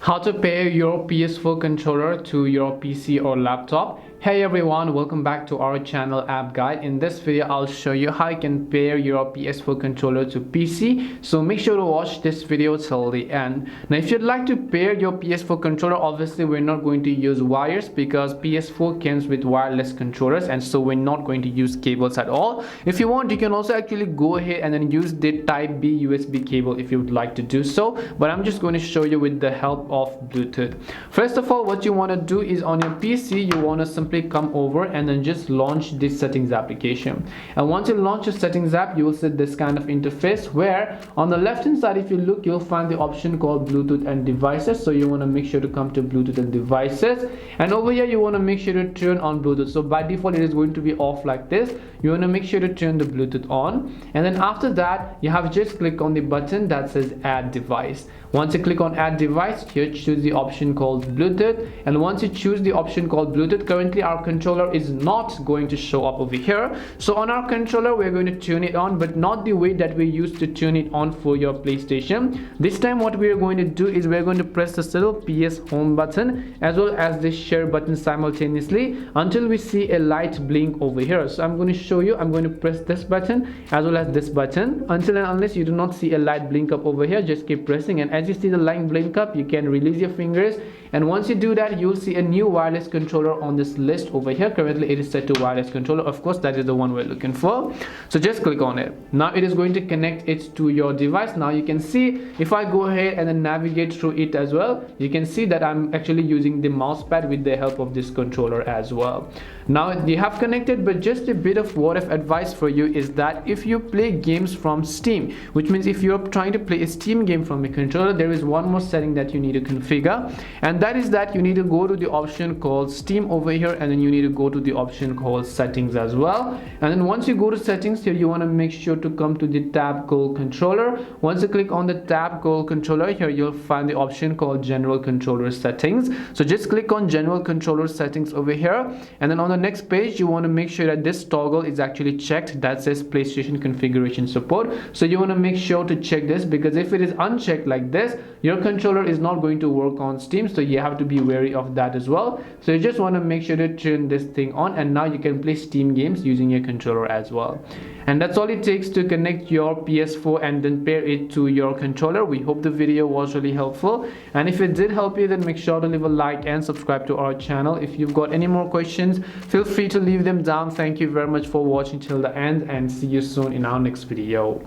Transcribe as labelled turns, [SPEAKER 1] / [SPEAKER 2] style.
[SPEAKER 1] How to pair your PS4 controller to your PC or laptop. Hey everyone, welcome back to our channel App Guide. In this video I'll show you how you can pair your PS4 controller to PC, so make sure to watch this video till the end. Now if you'd like to pair your PS4 controller, obviously we're not going to use wires because PS4 comes with wireless controllers, and so we're not going to use cables at all. If you want, you can also actually go ahead and then use the type B USB cable if you would like to do so, but I'm just going to show you with the help of Bluetooth. First of all, what you want to do is on your PC you want to simply come over and then just launch this settings application, and once you launch your settings app you will see this kind of interface where on the left hand side, if you look, you'll find the option called Bluetooth and devices. So you want to make sure to come to Bluetooth and devices, and over here you want to make sure to turn on Bluetooth. So by default it is going to be off like this. You want to make sure to turn the Bluetooth on, and then after that you have just click on the button that says add device. Once you click on add device, here choose the option called Bluetooth, and once you choose the option called Bluetooth, currently our controller is not going to show up over here. So on our controller we're going to turn it on, but not the way that we used to turn it on for your PlayStation. This time what we are going to do is we're going to press this little PS home button as well as this share button simultaneously until we see a light blink over here. So I'm going to show you. I'm going to press this button as well as this button until and unless you do not see a light blink up over here. Just keep pressing, and as you see the line blink up, you can release your fingers, and once you do that you'll see a new wireless controller on this list over here. Currently it is set to wireless controller. Of course that is the one we're looking for, so just click on it. Now it is going to connect it to your device. Now you can see if I go ahead and then navigate through it as well, you can see that I'm actually using the mouse pad with the help of this controller as well. Now you have connected, but just a bit of word of advice for you is that if you play games from Steam, which means if you're trying to play a Steam game from a controller, there is one more setting that you need to configure, and that is that you need to go to the option called Steam over here, and then you need to go to the option called settings as well. And then once you go to settings, here you want to make sure to come to the tab called controller. Once you click on the tab called controller, here you'll find the option called general controller settings. So just click on general controller settings over here, and then on the next page you want to make sure that this toggle is actually checked that says PlayStation configuration support. So you want to make sure to check this, because if it is unchecked like this, your controller is not going to work on Steam, so you have to be wary of that as well. So you just want to make sure to turn this thing on, and now you can play Steam games using your controller as well. And that's all it takes to connect your PS4 and then pair it to your controller. We hope the video was really helpful, and if it did help you, then make sure to leave a like and subscribe to our channel. If you've got any more questions, feel free to leave them down. Thank you very much for watching till the end, and see you soon in our next video.